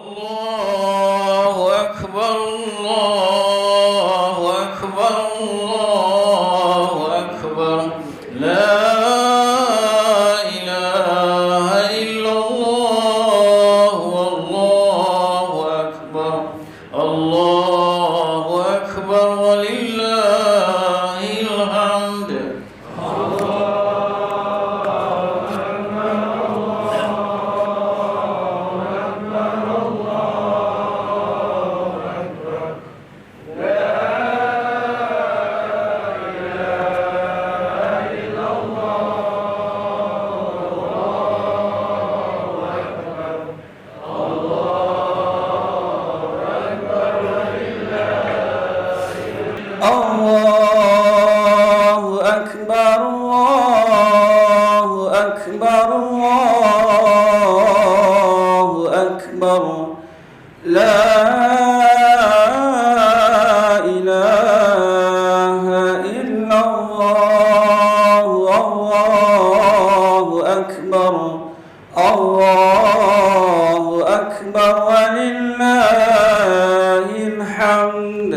الله أكبر الله أكبر الله أكبر لا إله إلا الله والله أكبر الله أكبر ولله الحمد الله أكبر الله أكبر الله أكبر لا إله إلا الله الله أكبر الله أكبر ولله الحمد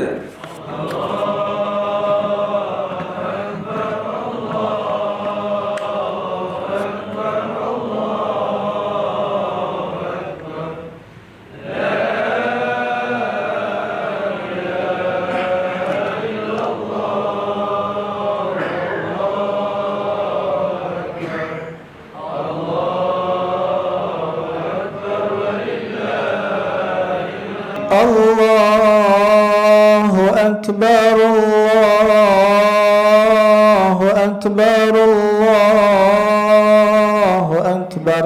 الله أكبر الله أكبر الله أكبر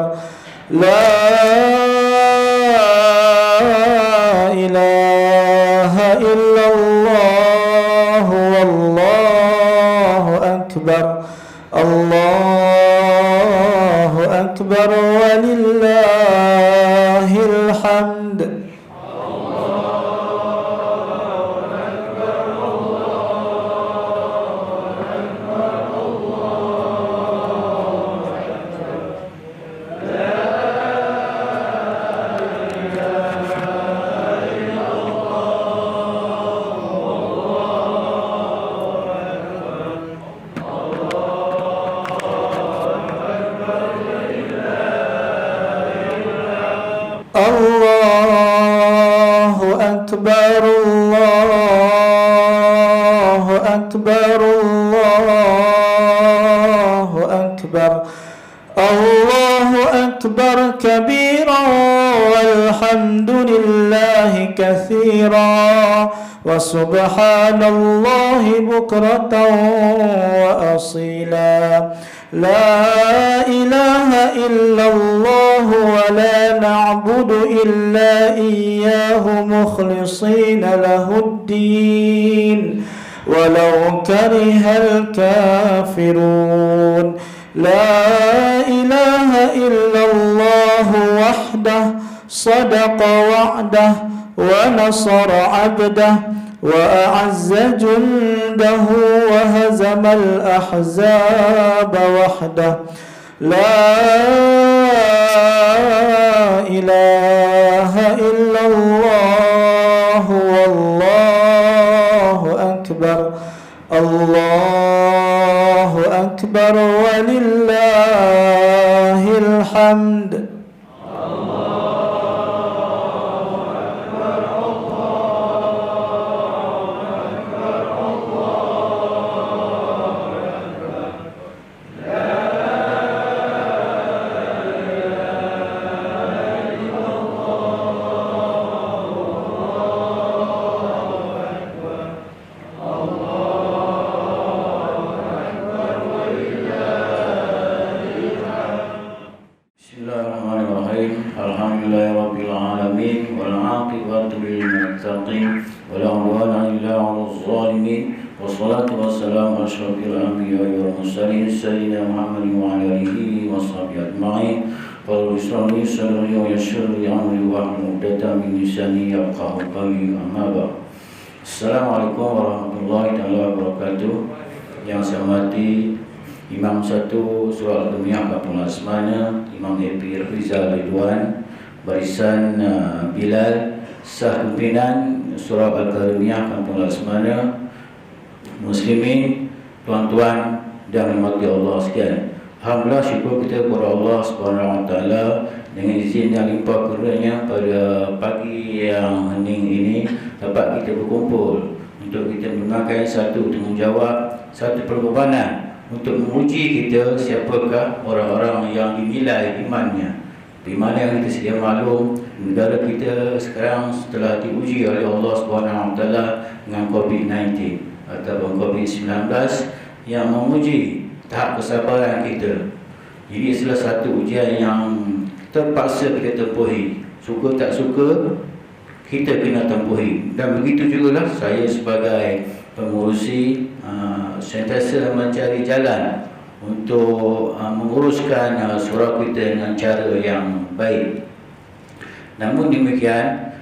لا إله إلا الله والله أكبر الله أكبر ولله الحمد الله أكبر الله أكبر الله أكبر الله أكبر كبيرا والحمد لله كثيرا وسبحان الله بكرة وأصيلا لا إله إلا الله ولا نعبد إلا إياه مخلصين له الدين ولو كره الكافرون لا إله إلا الله وحده صدق وعده ونصر عبده وأعز جنده وهزم الأحزاب وحده لا إله إلا الله والله أكبر الله أكبر ولله الحمد Alhamdulillahirrabbilalamin wal'aqibatu lilmuttaqin wala udwana illa 'alal zalimin wassalatu wassalamu asyrafil anbiya'i wal mursalin sayyidina Muhammadin wa ala alihi washabbihi ajma'in. Qul bismillah sadri wa yassir li amri wa hlul 'uqdatam min lisani yafqahu qawli amma ba'd. Assalamualaikum warahmatullahi wabarakatuh. Yang saya hormati Imam 1 Surah Al-Dunia 14 mana Imam Happy Rizal Ridwan, barisan Bilal, sah pimpinan Surau Al-Karimiyah Kampung Laksamana, muslimin, tuan-tuan dan rahmati Allah sekalian. Alhamdulillah, syukur kita kepada Allah Subhanahu Wa Taala dengan izin yang limpah kurnianya pada pagi yang hening ini dapat kita berkumpul untuk kita menggunakan satu tanggungjawab, satu perbebanan untuk menguji kita siapakah orang-orang yang dinilai imannya. Di mana yang kita sedia maklum, negara kita sekarang setelah diuji oleh Allah Subhanahu Wa Taala dengan COVID-19 ataupun COVID-19 yang menguji tahap kesabaran kita. Jadi salah satu ujian yang terpaksa kita tempuhi. Suka tak suka, kita kena tempuhi. Dan begitu jugalah saya sebagai pengurusi sentiasa mencari jalan untuk menguruskan surau kita dengan cara yang baik. Namun demikian,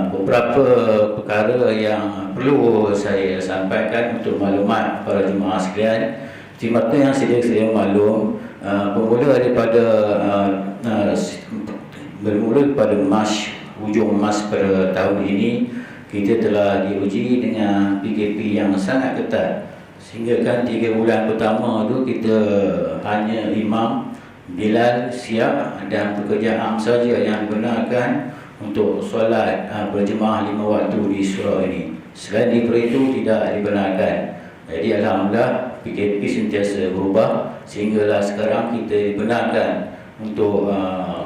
beberapa perkara yang perlu saya sampaikan untuk maklumat para jemaah sekalian. Seperti yang sedia maklum, bermula daripada hujung Mac pada tahun ini, kita telah diuji dengan PKP yang sangat ketat. Sehingga kan 3 bulan pertama tu kita hanya imam, Bilal siap dan pekerja am saja yang digunakan untuk solat berjemaah 5 waktu di surau ini. Selain daripada itu tidak dibenarkan. Jadi alhamdulillah PKP sentiasa berubah sehinggalah sekarang kita dibenarkan untuk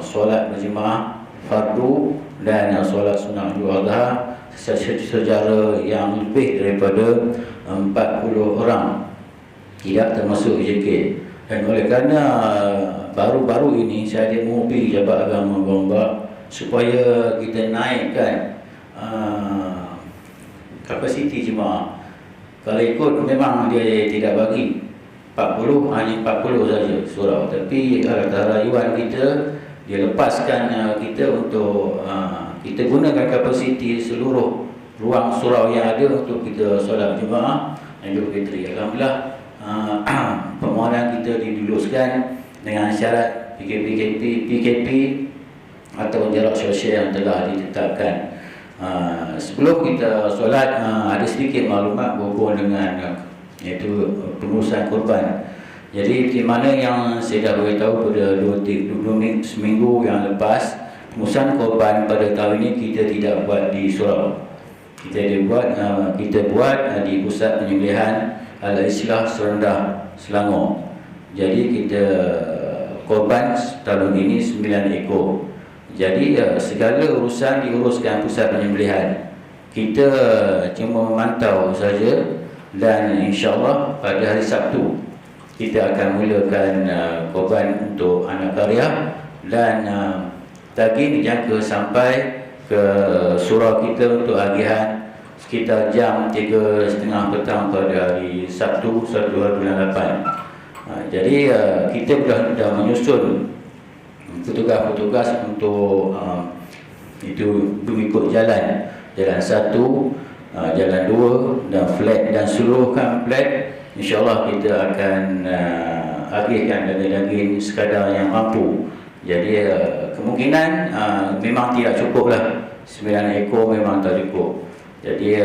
solat berjemaah fardu dan solat sunat Idul Adha secara yang lebih daripada 40 orang, tidak termasuk JK. Dan oleh kerana baru-baru ini saya menghubungi Jabat Agama Gombak supaya kita naikkan kapasiti jemaah. Kalau ikut memang dia tidak bagi 40, hanya 40 saja surau. Tapi atas rayuan kita, dia lepaskan kita untuk kita gunakan kapasiti seluruh ruang surau yang ada untuk kita solat jemaah dan Idul Fitri. Alhamdulillah, permohonan kita diluluskan dengan syarat PKP atau jarak sosial yang telah ditetapkan. Sebelum kita solat, ada sedikit maklumat berhubung dengan iaitu pengurusan korban. Jadi di mana yang saya dah beritahu pada 2 seminggu yang lepas, pengurusan korban pada tahun ini kita tidak buat di surau. Kita buat di pusat penyembelihan Al-Islah Serendah, Selangor. Jadi kita korban tahun ini 9 ekor. Jadi segala urusan diuruskan pusat penyembelihan. Kita cuma memantau saja dan insya-Allah pada hari Sabtu kita akan mulakan korban untuk anak karya dan target dijangka sampai ke surau kita untuk agihan sekitar jam 3.30 petang pada hari Sabtu 1 bulan 8. Jadi kita sudah menyusun petugas-petugas untuk itu mengikut jalan 1, jalan 2 dan flat dan seluruh flat. InsyaAllah kita akan agihkan daging-daging sekadar yang mampu. Jadi kemungkinan memang tidak cukup lah, 9 ekor memang tak cukup. Jadi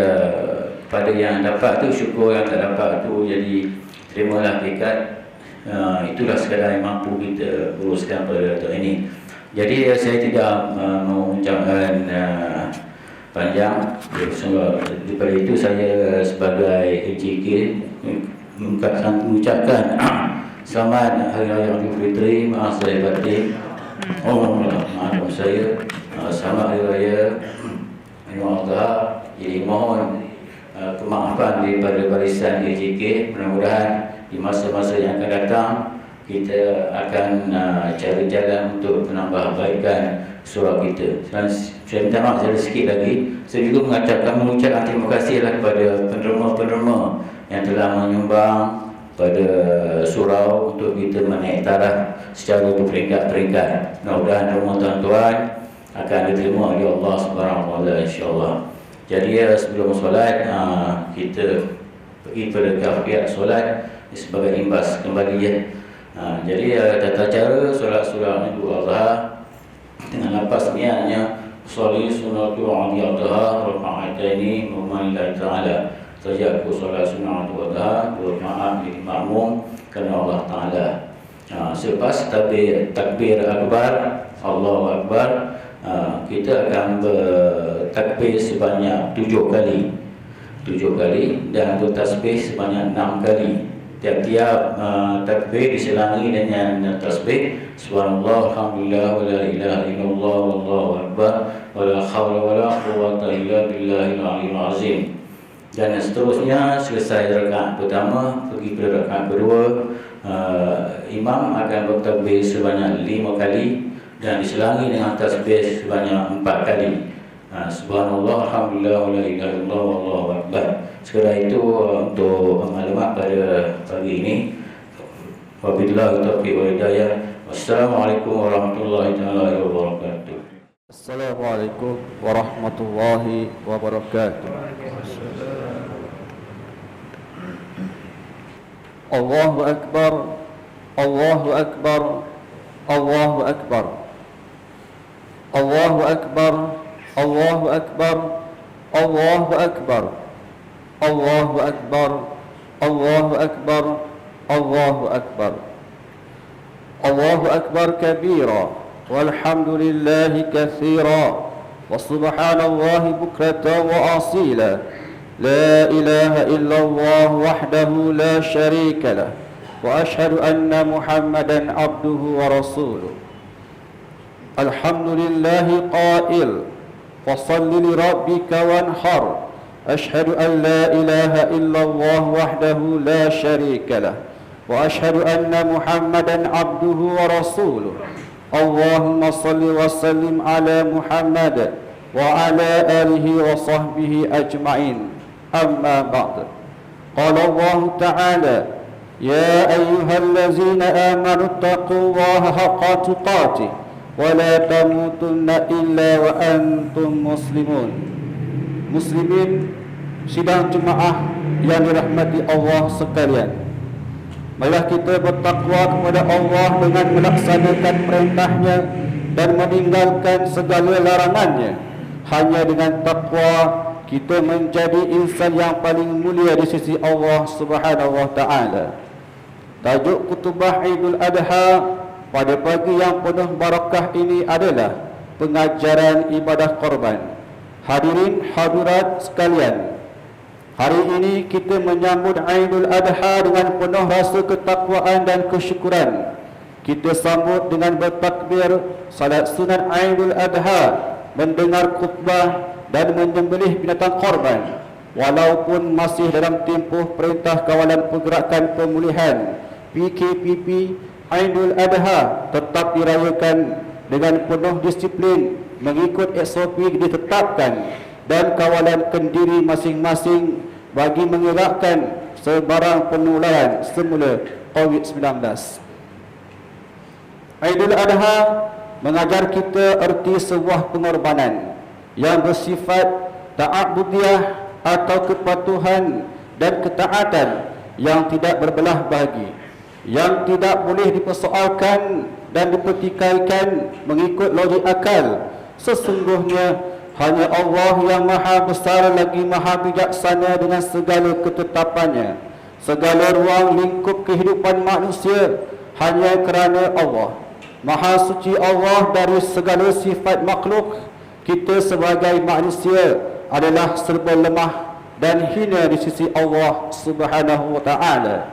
pada yang dapat tu syukur, yang tak dapat tu jadi terimalah dekat. Itulah sekadar yang mampu kita uruskan pada tahun ini. Jadi saya tidak mengucapkan panjang. Daripada itu saya sebagai HJK mengucapkan selamat Hari Raya Idul Fitri. Maaf saya batin. Maaf saya. Selamat Hari Raya Idul Adha. Jadi mohon kemaafan daripada barisan HJK. Mudah-mudahan di masa-masa yang akan datang kita akan cari jalan untuk menambahbaikan surau kita. Saya minta maaf saya sikit lagi. Saya juga mengucapkan terima kasihlah kepada penerima-penerima yang telah menyumbang pada surau untuk kita menaik taraf secara berperingkat-peringkat. Mudah-mudahan rumah tuan-tuan akan diterima oleh Allah Subhanahu Wa Taala insya-Allah. Jadi sebelum solat kita pergi pada kafiyat solat sebagai imbas kembali ya. Jadi tata cara solat surau Idul Adha dengan lepas niatnya sholli sunnatu adiyataha raka'ataini lillahi ta'ala. Saja aku solat sunnah adiyataha 2 rakaat di makmum kerana Allah Ta'ala. Selepas takbir akbar, Allahu Akbar, kita akan bertakbir sebanyak 7 kali. 7 kali dan bertasbih sebanyak 6 kali. Tiap-tiap takbir diselangi dengan tasbih subhanallah alhamdulillah wa la ilaha illallah wallahu akbar wa la hawla wa la quwwata illa billahil aliyyil azim. Dan seterusnya, selesai rakaat pertama pergi ke rakaat kedua, imam akan bertakbir sebanyak 5 kali dan diselangi dengan tasbih sebanyak 4 kali. Subhanallah alhamdulillah wa la ilaha illallah wallahu akbar. Sekadar itu untuk maklumat pada pagi ini. Wabillahi taufiq wal hidayah. Wassalamualaikum warahmatullahi taala wabarakatuh. Assalamualaikum warahmatullahi wabarakatuh. Allahu akbar, Allahu akbar, Allahu akbar, Allahu akbar, Allahu akbar, Allahu akbar, Allahu akbar, Allahu akbar, Allahu akbar, Allahu akbar kabira, walhamdulillahi katsira, wa subhanallahi bukratan wa asila. لا إله إلا الله وحده لا شريك له وأشهد أن محمدا عبده ورسوله. الحمد لله قائل فصل لربك وانحر. أشهد أن لا إله إلا الله وحده لا شريك له وأشهد أن محمدا عبده ورسوله. اللهم صل وسلم على محمد وعلى آله وصحبه أجمعين. أما بعد. قال الله تعالى: يا أيها الذين آمنوا اتقوا الله حق تقاته ولا تموتن إلا وأنتم مسلمون. Muslimin sidang jemaah yang dirahmati Allah sekalian, marilah kita bertakwa kepada Allah dengan melaksanakan perintahnya dan meninggalkan segala larangannya. Hanya dengan takwa kita menjadi insan yang paling mulia di sisi Allah Subhanahu wa taala. Tajuk khutbah Idul Adha pada pagi yang penuh barakah ini adalah pengajaran ibadah korban. Hadirin hadirat sekalian, hari ini kita menyambut Idul Adha dengan penuh rasa ketakwaan dan kesyukuran. Kita sambut dengan bertakbir salat sunat Idul Adha, mendengar khutbah dan menyembelih binatang korban. Walaupun masih dalam tempoh perintah kawalan pergerakan pemulihan PKPP, Idul Adha tetap dirayakan dengan penuh disiplin mengikut SOP ditetapkan dan kawalan kendiri masing-masing bagi mengelakkan sebarang penularan semula COVID-19. Idul Adha mengajar kita erti sebuah pengorbanan yang bersifat ta'abudiyah atau kepatuhan dan ketaatan yang tidak berbelah bagi, yang tidak boleh dipersoalkan dan dipertikaikan mengikut logik akal. Sesungguhnya hanya Allah yang maha besar lagi maha bijaksana dengan segala ketetapannya. Segala ruang lingkup kehidupan manusia hanya kerana Allah. Maha suci Allah dari segala sifat makhluk. Kita sebagai manusia adalah serba lemah dan hina di sisi Allah Subhanahu wa taala.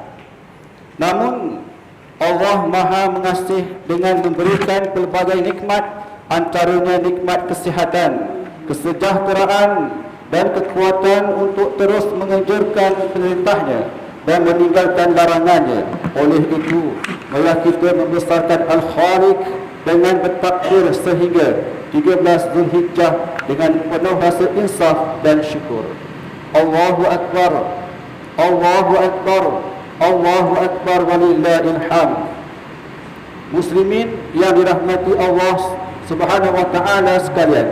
Namun Allah Maha Mengasih dengan memberikan pelbagai nikmat, antaranya nikmat kesihatan, kesejahteraan dan kekuatan untuk terus menganjurkan perintahnya dan meninggalkan larangannya. Oleh itu, marilah kita membesarkan Al-Khaliq dengan bertakbir sehingga 13 Zulhijjah dengan penuh rasa insaf dan syukur. Allahu Akbar, Allahu Akbar, Allahu Akbar walillahil hamd. Muslimin yang dirahmati Allah Subhanahu wa taala sekalian,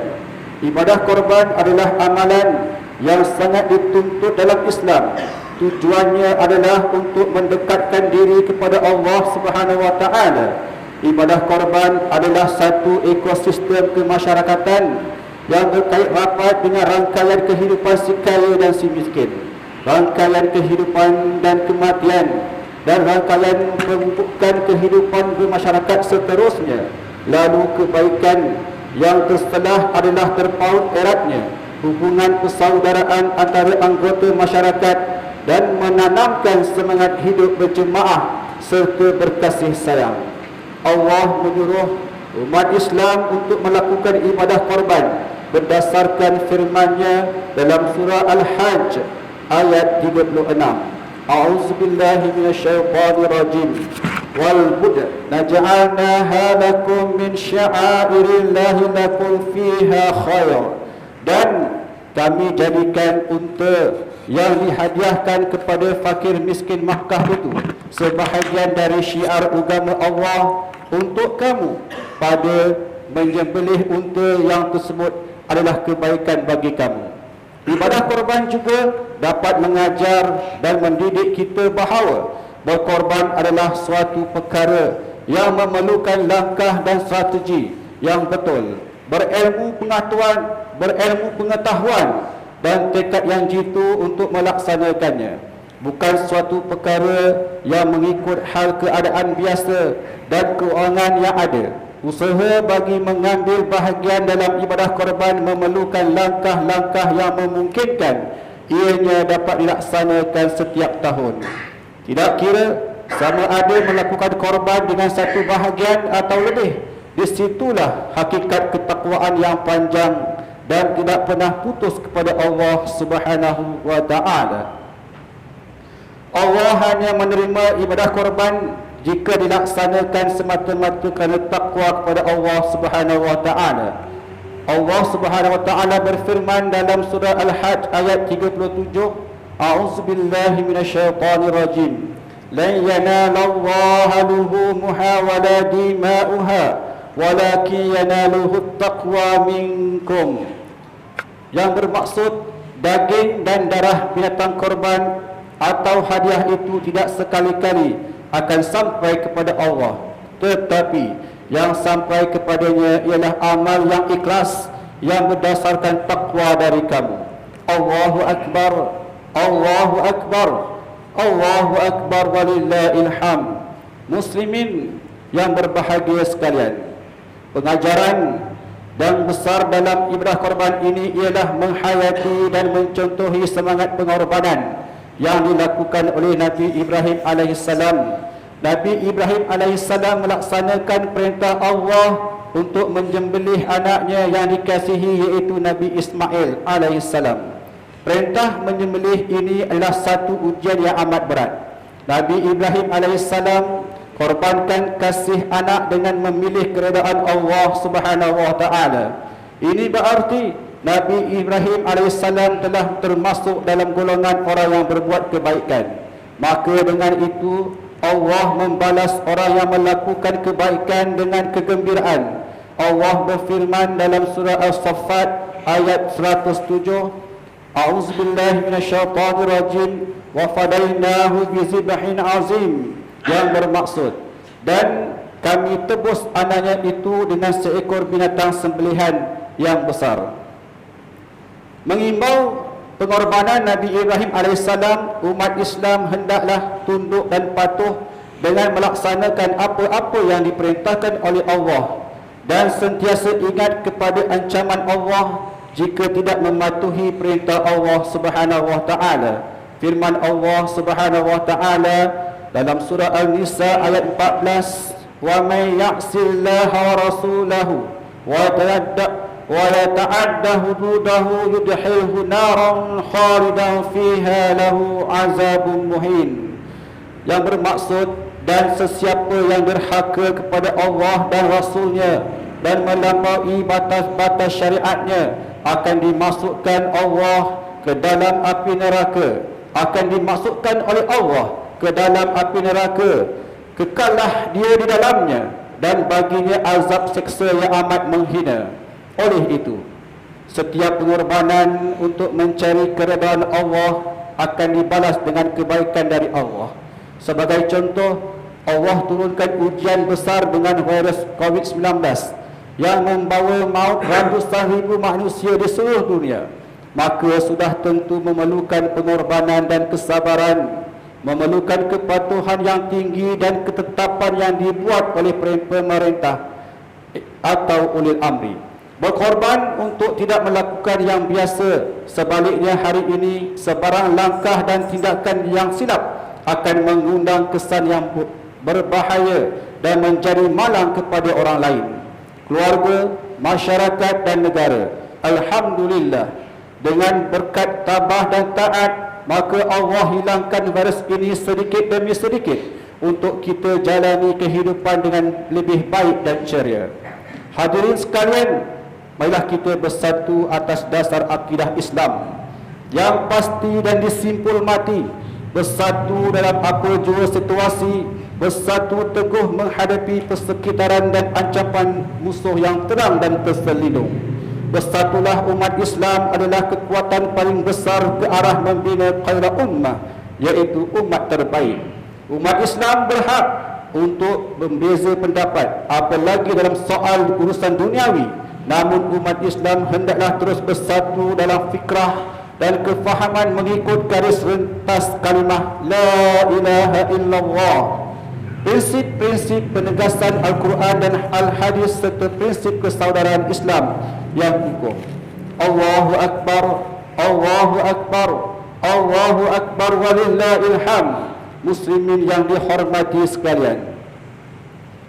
ibadah korban adalah amalan yang sangat dituntut dalam Islam. Tujuannya adalah untuk mendekatkan diri kepada Allah Subhanahu wa taala Ibadah korban adalah satu ekosistem kemasyarakatan yang berkait rapat dengan rangkaian kehidupan si kaya dan si miskin, rangkaian kehidupan dan kematian, dan rangkaian pembukaan kehidupan bermasyarakat seterusnya. Lalu kebaikan yang terselah adalah terpaut eratnya hubungan persaudaraan antara anggota masyarakat dan menanamkan semangat hidup berjemaah serta berkasih sayang. Allah menyuruh umat Islam untuk melakukan ibadah korban berdasarkan firman-Nya dalam surah Al-Hajj ayat 36. A'udzubillahi minasyaitonirrajim. Wal budda naj'alnaha lakum min sya'airillahi lakum fiha khair. Dan kami jadikan unta yang dihadiahkan kepada fakir miskin Makkah itu sebahagian dari syiar agama Allah untuk kamu. Pada menyembelih unta yang tersebut adalah kebaikan bagi kamu. Ibadah korban juga dapat mengajar dan mendidik kita bahawa berkorban adalah suatu perkara yang memerlukan langkah dan strategi yang betul, berilmu pengetahuan dan tekad yang jitu untuk melaksanakannya. Bukan suatu perkara yang mengikut hal keadaan biasa dan keuangan yang ada. Usaha bagi mengambil bahagian dalam ibadah korban memerlukan langkah-langkah yang memungkinkan ianya dapat dilaksanakan setiap tahun. Tidak kira sama ada melakukan korban dengan satu bahagian atau lebih. Disitulah hakikat ketakwaan yang panjang dan tidak pernah putus kepada Allah Subhanahu wa Ta'ala. Allah hanya menerima ibadah korban jika dilaksanakan semata-mata kerana takwa kepada Allah Subhanahu wa Ta'ala. Allah Subhanahu wa Ta'ala berfirman dalam surah Al-Hajj ayat 37, A'udzubillahi minasyaitonirrajim. Lan yanalallaha luhumuha wala dima'uha walakin yanaluhu taqwa minkum. Yang bermaksud daging dan darah binatang korban atau hadiah itu tidak sekali-kali akan sampai kepada Allah, tetapi yang sampai kepadanya ialah amal yang ikhlas yang berdasarkan takwa dari kamu. Allahu Akbar, Allahu Akbar, Allahu Akbar walillahil hamd. Muslimin yang berbahagia sekalian, pengajaran dan besar dalam ibadah korban ini ialah menghayati dan mencontohi semangat pengorbanan yang dilakukan oleh Nabi Ibrahim alaihissalam. Nabi Ibrahim alaihissalam melaksanakan perintah Allah untuk menyembelih anaknya yang dikasihi, iaitu Nabi Ismail alaihissalam. Perintah menyembelih ini adalah satu ujian yang amat berat. Nabi Ibrahim alaihissalam korbankan kasih anak dengan memilih keredaan Allah Subhanahu wa Ta'ala. Ini berarti Nabi Ibrahim AS telah termasuk dalam golongan orang yang berbuat kebaikan. Maka dengan itu Allah membalas orang yang melakukan kebaikan dengan kegembiraan. Allah berfirman dalam surah As-Saffat ayat 107, A'udzubillahi minasyaitonirrajim wa fadainahu bizibhin azim, yang bermaksud dan kami tebus anaknya itu dengan seekor binatang sembelihan yang besar. Mengimbau pengorbanan Nabi Ibrahim AS, umat Islam hendaklah tunduk dan patuh dengan melaksanakan apa-apa yang diperintahkan oleh Allah dan sentiasa ingat kepada ancaman Allah jika tidak mematuhi perintah Allah Subhanahu wa Ta'ala. Firman Allah Subhanahu wa Ta'ala dalam surah Al-Nisa ayat 14, wa may ya'sillaha wa rasulahu wa yata'adda hududahu yudkhilhu naran khalidan fiha lahu azabun muhin. Yang bermaksud, dan sesiapa yang derhaka kepada Allah dan Rasulnya dan melampaui batas-batas syariatnya akan dimasukkan Allah ke dalam api neraka, akan dimasukkan oleh Allah ke dalam api neraka, kekallah dia di dalamnya dan baginya azab seksa yang amat menghina. Oleh itu, setiap pengorbanan untuk mencari keredaan Allah akan dibalas dengan kebaikan dari Allah. Sebagai contoh, Allah turunkan ujian besar dengan virus COVID-19 yang membawa maut ratusan ribu manusia di seluruh dunia, maka sudah tentu memerlukan pengorbanan dan kesabaran, memerlukan kepatuhan yang tinggi dan ketetapan yang dibuat oleh pemerintah atau ulil amri. Berkorban untuk tidak melakukan yang biasa. Sebaliknya hari ini sebarang langkah dan tindakan yang silap akan mengundang kesan yang berbahaya dan menjadi malang kepada orang lain, keluarga, masyarakat dan negara. Alhamdulillah, dengan berkat tabah dan taat, maka Allah hilangkan virus ini sedikit demi sedikit untuk kita jalani kehidupan dengan lebih baik dan ceria. Hadirin sekalian, marilah kita bersatu atas dasar akidah Islam yang pasti dan disimpul mati, bersatu dalam apa jua situasi, bersatu teguh menghadapi persekitaran dan ancaman musuh yang terang dan terselindung. Bersatulah umat Islam adalah kekuatan paling besar ke arah membina khaira ummah, iaitu umat terbaik. Umat Islam berhak untuk membeza pendapat, apalagi dalam soal urusan duniawi. Namun umat Islam hendaklah terus bersatu dalam fikrah dan kefahaman mengikut garis rentas kalimah La ilaha illallah, prinsip-prinsip penegasan Al-Quran dan Al-Hadis serta prinsip persaudaraan Islam yang kukuh. Allahu Akbar, Allahu Akbar, Allahu Akbar walillahil hamd. Muslimin yang dihormati sekalian,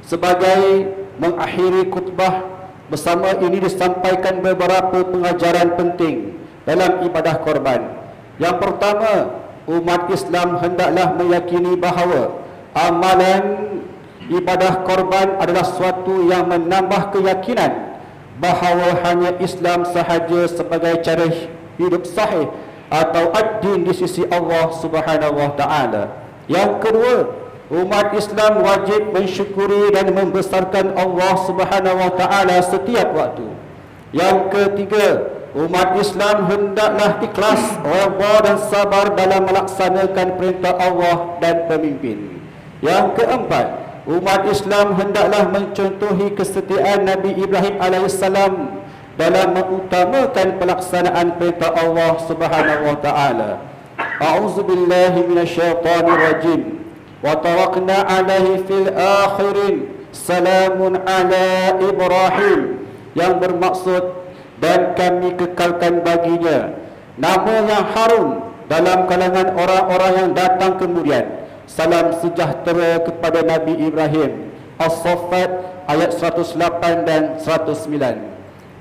sebagai mengakhiri khutbah bersama ini disampaikan beberapa pengajaran penting dalam ibadah korban. Yang pertama, umat Islam hendaklah meyakini bahawa amalan ibadah korban adalah suatu yang menambah keyakinan bahawa hanya Islam sahaja sebagai cara hidup sahih atau ad-din di sisi Allah Subhanahu wa taala. Yang kedua, umat Islam wajib mensyukuri dan membesarkan Allah Subhanahu wa taala setiap waktu. Yang ketiga, umat Islam hendaklah ikhlas, redha dan sabar dalam melaksanakan perintah Allah dan pemimpin. Yang keempat, umat Islam hendaklah mencontohi kesetiaan Nabi Ibrahim alaihissalam dalam mengutamakan pelaksanaan perintah Allah Subhanahu wa taala. A'udzu billahi minasyaitonir rajim. Wa tarakna 'alaihi fil akhirin salamun 'ala Ibrahim, yang bermaksud dan kami kekalkan baginya nama yang harum dalam kalangan orang-orang yang datang kemudian. Salam sejahtera kepada Nabi Ibrahim. As-Saffat ayat 108 dan 109.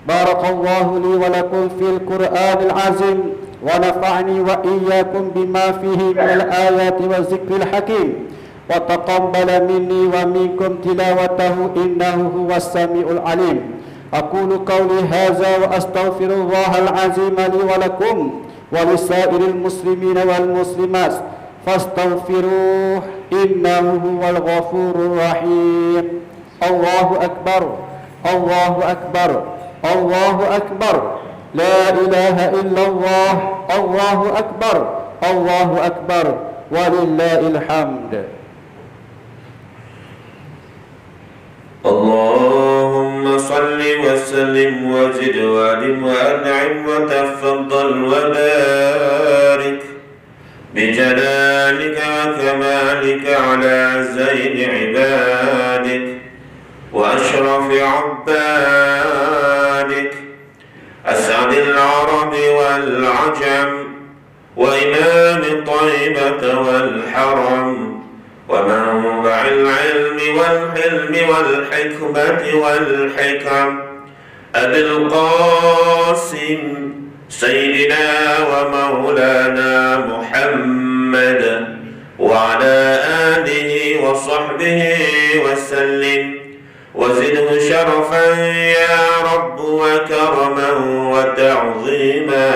Barakallahu li wa lakum fil Qur'anil azim wa nafa'ni wa iyyakum bima fihi minal ayati wa zikril hakim wa taqabbala minni wa minkum tilawatahu innahu huwas samiul alim. Aqulu qawli hadza wa astaghfirullahal azim li wa lakum wa lisairil muslimina wal muslimat fastaghfiruh innahu huwal ghafurur rahim. Allahu akbar, Allahu akbar, Allahu akbar, la ilaha illallah, Allahu akbar, Allahu akbar, walillahil hamd. Allahumma salli wa sallim wa zid wa adim wa an'im wa tafaddal wa barik bijalalika wa kamalika ala zaini ibadik wa ashrafi abbadik as'adil arabi wal ajam wa imam taibata wal haram ومنبع العلم والحلم والحكمة والحكم أبي القاسم سيدنا ومولانا محمد وعلى آله وصحبه وسلم وزده شرفا يا رب وكرما وتعظيما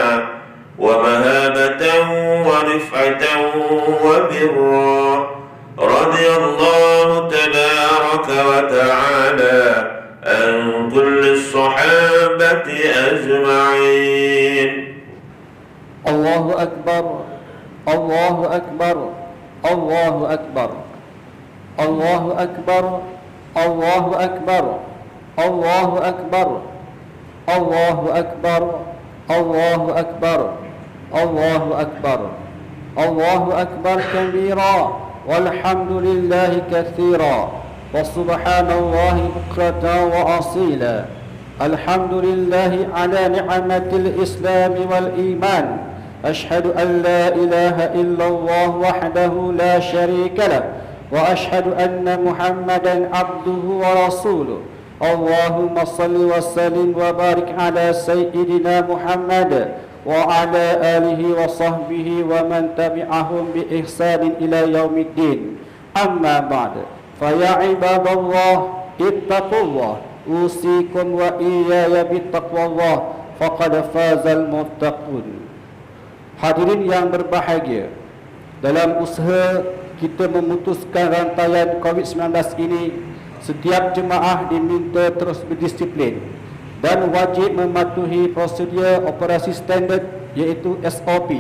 ومهابة ورفعة وبرا. رضي الله تبارك وتعالى عن كل الصحابة أجمعين. الله أكبر، الله أكبر، الله أكبر. Allahu Akbar, Allahu Akbar, Allahu Akbar, Allahu Akbar, Allahu Akbar, Allahu Akbar, Allahu Akbar kabira, walhamdulillahi katsira, wa subhanallahi bukratan wa asila. Alhamdulillahi ala ni'matil Islam wal iman. Ashhadu an la ilaha illallah wahdahu la syarika lah, wa ashhadu anna Muhammadan abduhu wa rasuluh. Allahumma salli wa sallim wa barik ala sayyidina Muhammad wa ala alihi wa sahbihi wa man tabi'ahum bi ihsanin ila yaumiddin. Amma ba'd. Fa ya ibadallah ittaqullah, usikum wa iyaya bittaqwallah, faqad fazal muttaqun. Hadirin yang berbahagia, dalam usaha kita memutuskan rantaian COVID-19 ini, setiap jemaah diminta terus berdisiplin dan wajib mematuhi prosedur operasi standard iaitu SOP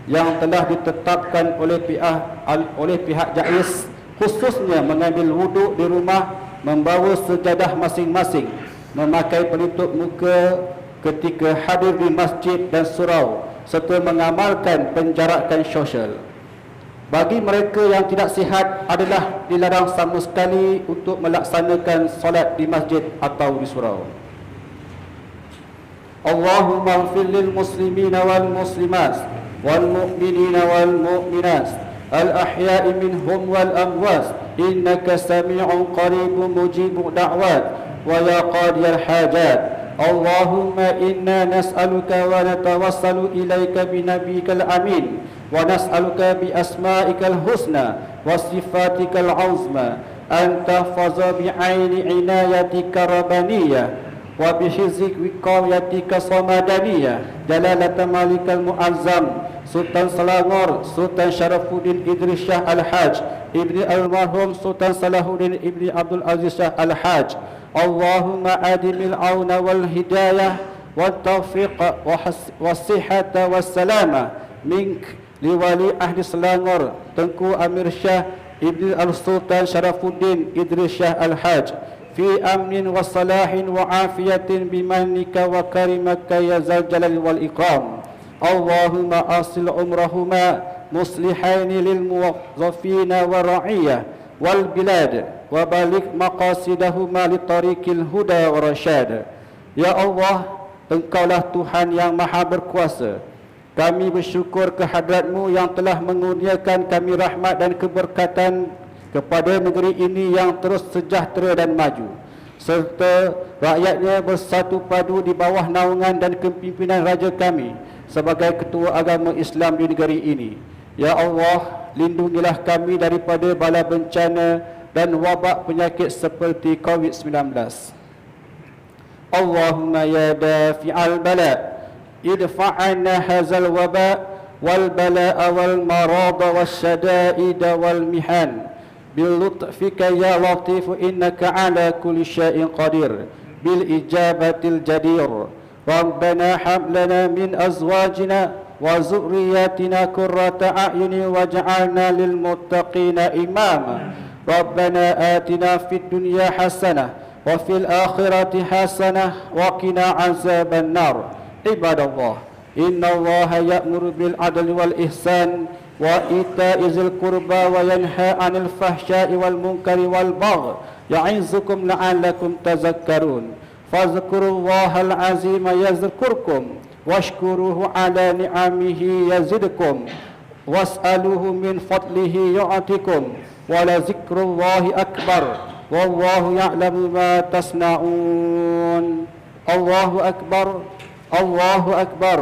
yang telah ditetapkan oleh pihak JAIS, khususnya mengambil wuduk di rumah, membawa sejadah masing-masing, memakai pelitup muka ketika hadir di masjid dan surau, serta mengamalkan penjarakan sosial. Bagi mereka yang tidak sihat adalah dilarang sama sekali untuk melaksanakan solat di masjid atau di surau. Allahumma ighfir lil muslimina wal muslimat wal mu'minina wal mu'minat al ahya'i minhum wal amwat innaka sami'un qaribun mujibud da'wat wa ya qadiyal hajat. Allahumma inna nas'aluka wa natawassalu ilaika binabiyyikal amin wa nas'aluka bi asma'ikal husna wa sifatikal uzma an tahfaza bi 'aini inayatika rabbaniyah wa bi hizzik wiqayatika samadaniyah jalalata malikal muazzam Sultan Selangor Sultan Syarafuddin Idris Shah Al-Haj ibni almarhum Sultan Salahuddin ibni Abdul Aziz Shah Al-Haj. Allahumma adimil auna wal hidayah wal tawfiq was sihhata was salama mink liwali ahli Selangor Tengku Amir Shah ibni al-Sultan Syarafuddin Idris Shah Al-Haj fi amnin wa salahin wa afiyatin bimanika wa karimaka ya zal jalal wal ikram. Allahumma asil umrahuma muslihaini lil muwazzafina wa ra'iyah wal bilad wa balik maqasidahuma li tariqil huda wa rasyad. Ya Allah, Engkaulah Tuhan yang maha berkuasa. Kami bersyukur kehadrat-Mu yang telah mengurniakan kami rahmat dan keberkatan kepada negeri ini yang terus sejahtera dan maju, serta rakyatnya bersatu padu di bawah naungan dan kepimpinan Raja kami sebagai ketua agama Islam di negeri ini. Ya Allah, lindungilah kami daripada bala bencana dan wabak penyakit seperti COVID-19. Allahumma ya dafi'al bala, idfa'anna hazal waba wal bala'a wal marada was syada'ida wal mihan bil lutfika ya latif innaka ala kulli syai'in qadir bil ijabatil jadir. Rabbana hab lana min azwajina wa zurriyatina qurrata a'yuni waj'alna lil muttaqina imama. Rabbana atina fid dunya hasanah wa fil akhirati hasanah wa qina azaban nar. Ibadallah, innallaha ya'muru bil adli wal ihsan wa ita'i zil qurba wa yanha 'anil fahsya'i wal munkari wal baghi ya'izukum la'allakum tazakkarun. Fadhkurullahal azima yazkurkum washkuruhu 'ala ni'amihi yazidkum was'aluhu min fadlihi yu'tikum wa la zikrullahi akbar wallahu ya'lamu ma tasna'un. Allahu akbar, Allahu akbar,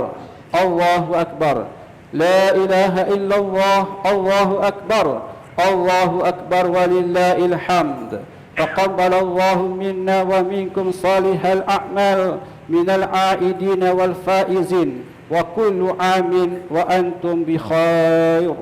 Allahu akbar. La ilaha illallah, Allahu akbar, Allahu akbar walillahil hamd. Taqabbalallahu minna wa minkum salihal a'mal minal a'idin wal faizin wa kullu amin wa antum bi khair.